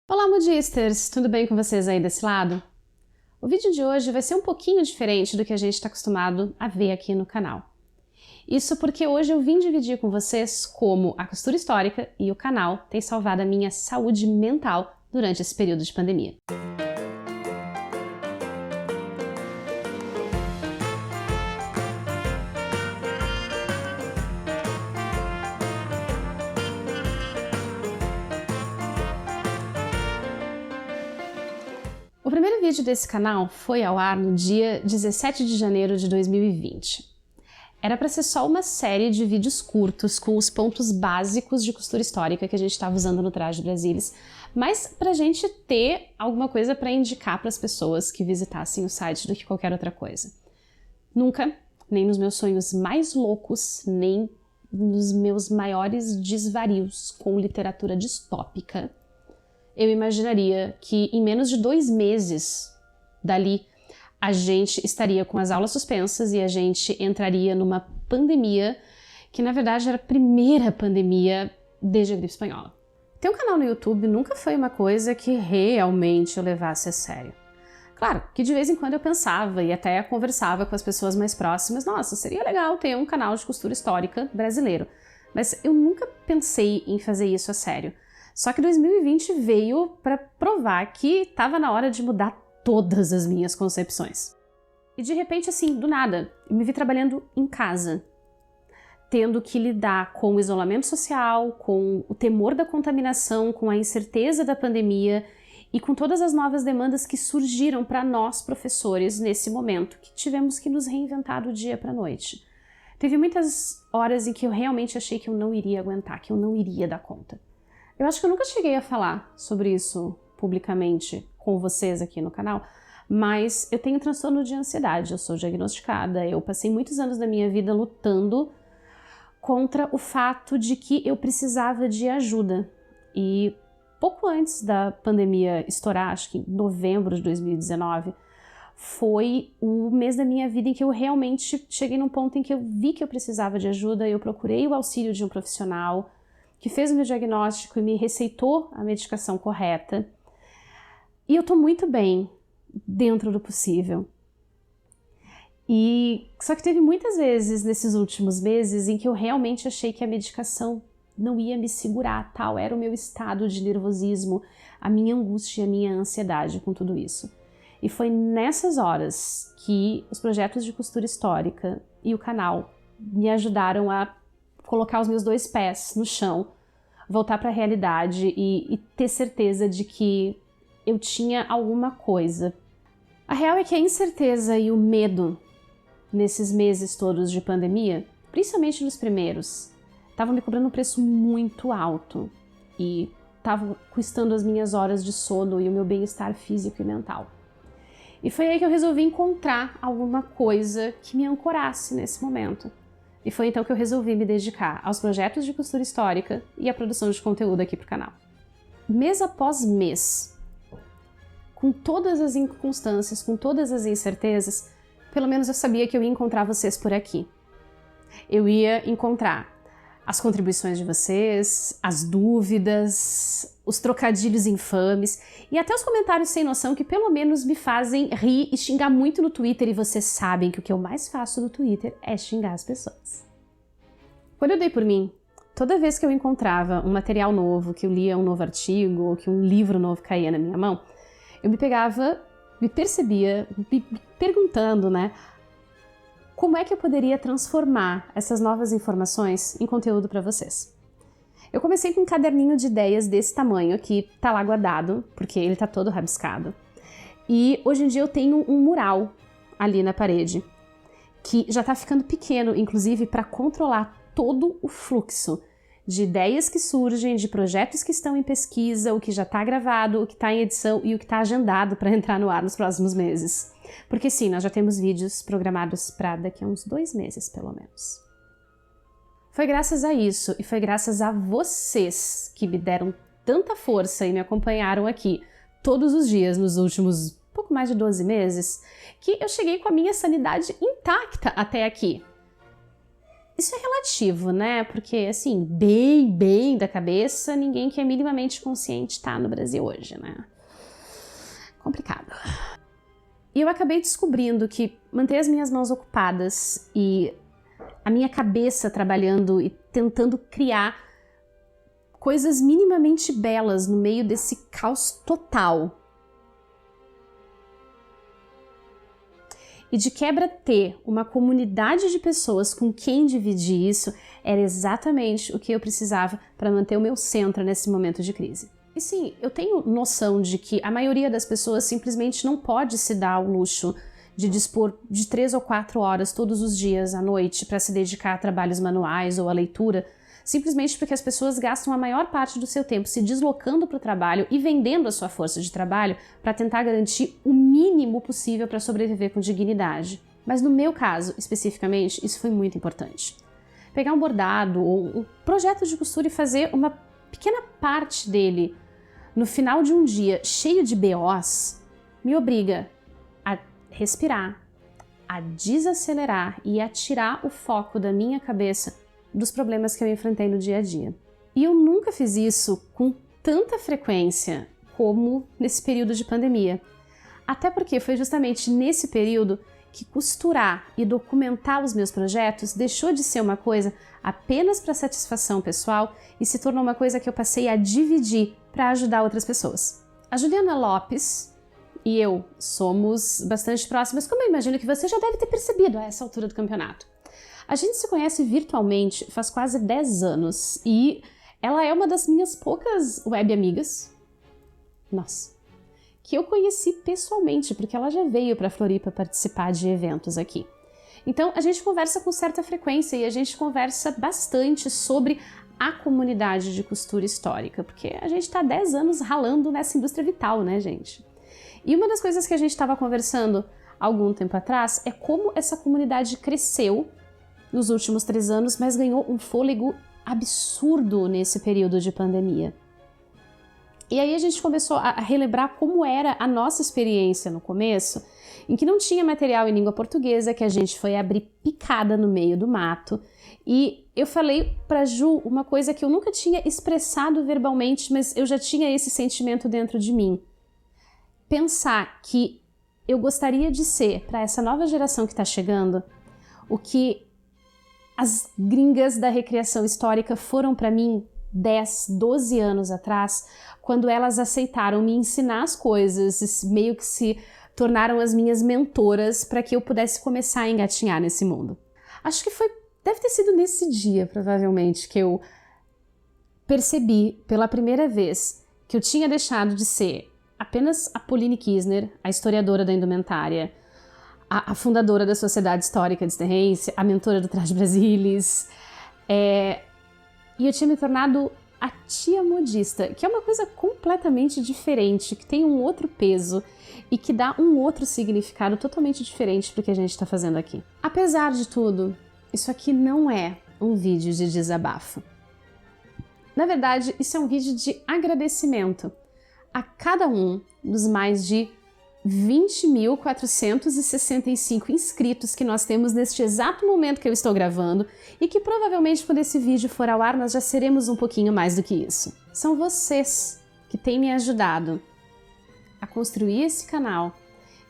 Olá, Moodisters! Tudo bem com vocês aí desse lado? O vídeo de hoje vai ser um pouquinho diferente do que a gente está acostumado a ver aqui no canal. Isso porque hoje eu vim dividir com vocês como a costura histórica e o canal têm salvado a minha saúde mental durante esse período de pandemia. O primeiro vídeo desse canal foi ao ar no dia 17 de janeiro de 2020. Era para ser só uma série de vídeos curtos com os pontos básicos de costura histórica que a gente estava usando no Traje Brasilis, mas para a gente ter alguma coisa para indicar para as pessoas que visitassem o site do que qualquer outra coisa. Nunca, nem nos meus sonhos mais loucos, nem nos meus maiores desvarios com literatura distópica, eu imaginaria que em menos de 2 meses dali a gente estaria com as aulas suspensas e a gente entraria numa pandemia que na verdade era a primeira pandemia desde a gripe espanhola. Ter um canal no YouTube nunca foi uma coisa que realmente eu levasse a sério. Claro que de vez em quando eu pensava e até conversava com as pessoas mais próximas, nossa, seria legal ter um canal de costura histórica brasileiro, mas eu nunca pensei em fazer isso a sério. Só que 2020 veio para provar que estava na hora de mudar todas as minhas concepções. E de repente, assim, do nada, eu me vi trabalhando em casa, tendo que lidar com o isolamento social, com o temor da contaminação, com a incerteza da pandemia e com todas as novas demandas que surgiram para nós, professores, nesse momento, que tivemos que nos reinventar do dia para a noite. Teve muitas horas em que eu realmente achei que eu não iria aguentar, que eu não iria dar conta. Eu acho que eu nunca cheguei a falar sobre isso publicamente com vocês aqui no canal, mas eu tenho transtorno de ansiedade, eu sou diagnosticada, eu passei muitos anos da minha vida lutando contra o fato de que eu precisava de ajuda. E pouco antes da pandemia estourar, acho que em novembro de 2019, foi o mês da minha vida em que eu realmente cheguei num ponto em que eu vi que eu precisava de ajuda, eu procurei o auxílio de um profissional que fez o meu diagnóstico e me receitou a medicação correta. E eu tô muito bem, dentro do possível. Só que teve muitas vezes nesses últimos meses em que eu realmente achei que a medicação não ia me segurar, tal era o meu estado de nervosismo, a minha angústia, a minha ansiedade com tudo isso. E foi nessas horas que os projetos de costura histórica e o canal me ajudaram a colocar os meus 2 pés no chão, voltar para a realidade e ter certeza de que eu tinha alguma coisa. A real é que a incerteza e o medo nesses meses todos de pandemia, principalmente nos primeiros, estavam me cobrando um preço muito alto e estavam custando as minhas horas de sono e o meu bem-estar físico e mental. E foi aí que eu resolvi encontrar alguma coisa que me ancorasse nesse momento. E foi então que eu resolvi me dedicar aos projetos de costura histórica e à produção de conteúdo aqui para o canal. Mês após mês, com todas as inconstâncias, com todas as incertezas, pelo menos eu sabia que eu ia encontrar vocês por aqui. Eu ia encontrar as contribuições de vocês, as dúvidas, os trocadilhos infames e até os comentários sem noção que pelo menos me fazem rir e xingar muito no Twitter, e vocês sabem que o que eu mais faço no Twitter é xingar as pessoas. Quando eu dei por mim, toda vez que eu encontrava um material novo, que eu lia um novo artigo ou que um livro novo caía na minha mão, eu me percebia, me perguntando, né, como é que eu poderia transformar essas novas informações em conteúdo para vocês? Eu comecei com um caderninho de ideias desse tamanho, que tá lá guardado, porque ele tá todo rabiscado. E hoje em dia eu tenho um mural ali na parede, que já tá ficando pequeno, inclusive para controlar todo o fluxo de ideias que surgem, de projetos que estão em pesquisa, o que já está gravado, o que está em edição e o que está agendado para entrar no ar nos próximos meses. Porque sim, nós já temos vídeos programados para daqui a uns 2 meses, pelo menos. Foi graças a isso e foi graças a vocês que me deram tanta força e me acompanharam aqui todos os dias nos últimos pouco mais de 12 meses, que eu cheguei com a minha sanidade intacta até aqui. Isso é relativo, né? Porque, assim, bem da cabeça, ninguém que é minimamente consciente tá no Brasil hoje, né? Complicado. E eu acabei descobrindo que manter as minhas mãos ocupadas e a minha cabeça trabalhando e tentando criar coisas minimamente belas no meio desse caos total. E de quebra ter uma comunidade de pessoas com quem dividir isso era exatamente o que eu precisava para manter o meu centro nesse momento de crise. E sim, eu tenho noção de que a maioria das pessoas simplesmente não pode se dar ao luxo de dispor de 3 ou 4 horas todos os dias à noite para se dedicar a trabalhos manuais ou à leitura, simplesmente porque as pessoas gastam a maior parte do seu tempo se deslocando para o trabalho e vendendo a sua força de trabalho para tentar garantir o mínimo possível para sobreviver com dignidade. Mas no meu caso, especificamente, isso foi muito importante. Pegar um bordado ou um projeto de costura e fazer uma pequena parte dele no final de um dia cheio de BOs me obriga a respirar, a desacelerar e a tirar o foco da minha cabeça dos problemas que eu enfrentei no dia a dia. E eu nunca fiz isso com tanta frequência como nesse período de pandemia. Até porque foi justamente nesse período que costurar e documentar os meus projetos deixou de ser uma coisa apenas para satisfação pessoal e se tornou uma coisa que eu passei a dividir para ajudar outras pessoas. A Juliana Lopes e eu somos bastante próximas, como eu imagino que você já deve ter percebido a essa altura do campeonato. A gente se conhece virtualmente faz quase 10 anos e ela é uma das minhas poucas web amigas, que eu conheci pessoalmente, porque ela já veio para Floripa participar de eventos aqui. Então a gente conversa com certa frequência e a gente conversa bastante sobre a comunidade de costura histórica, porque a gente está há 10 anos ralando nessa indústria vital, né, gente? E uma das coisas que a gente estava conversando há algum tempo atrás é como essa comunidade cresceu nos últimos 3 anos, mas ganhou um fôlego absurdo nesse período de pandemia. E aí a gente começou a relembrar como era a nossa experiência no começo, em que não tinha material em língua portuguesa, que a gente foi abrir picada no meio do mato. E eu falei pra Ju uma coisa que eu nunca tinha expressado verbalmente, mas eu já tinha esse sentimento dentro de mim. Pensar que eu gostaria de ser, para essa nova geração que está chegando, o que as gringas da recreação histórica foram para mim 10, 12 anos atrás, quando elas aceitaram me ensinar as coisas, meio que se tornaram as minhas mentoras para que eu pudesse começar a engatinhar nesse mundo. Acho que deve ter sido nesse dia, provavelmente, que eu percebi pela primeira vez que eu tinha deixado de ser apenas a Pauline Kisner, a historiadora da indumentária, a fundadora da Sociedade Histórica de Sterrense, a mentora do Traje Brasilis, e eu tinha me tornado a tia modista, que é uma coisa completamente diferente, que tem um outro peso e que dá um outro significado totalmente diferente para o que a gente está fazendo aqui. Apesar de tudo, isso aqui não é um vídeo de desabafo. Na verdade, isso é um vídeo de agradecimento a cada um dos mais de 20.465 inscritos que nós temos neste exato momento que eu estou gravando e que provavelmente quando esse vídeo for ao ar nós já seremos um pouquinho mais do que isso. São vocês que têm me ajudado a construir esse canal,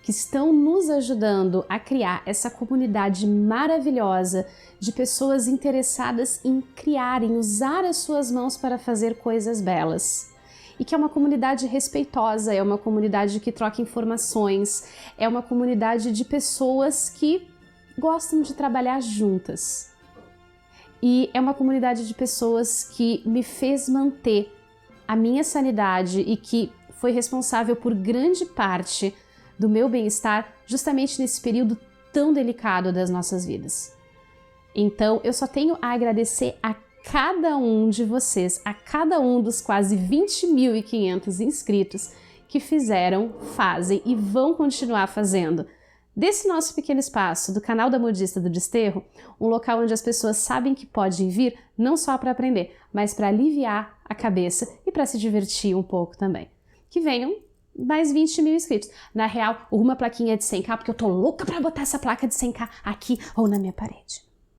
que estão nos ajudando a criar essa comunidade maravilhosa de pessoas interessadas em criar, em usar as suas mãos para fazer coisas belas. E que é uma comunidade respeitosa, é uma comunidade que troca informações, é uma comunidade de pessoas que gostam de trabalhar juntas. E é uma comunidade de pessoas que me fez manter a minha sanidade e que foi responsável por grande parte do meu bem-estar justamente nesse período tão delicado das nossas vidas. Então, eu só tenho a agradecer a cada um de vocês, a cada um dos quase 20.500 inscritos que fizeram, fazem e vão continuar fazendo desse nosso pequeno espaço, do canal da Modista do Desterro, um local onde as pessoas sabem que podem vir não só para aprender, mas para aliviar a cabeça e para se divertir um pouco também. Que venham mais 20 mil inscritos. Na real, uma plaquinha de 100k, porque eu tô louca para botar essa placa de 100k aqui ou na minha parede.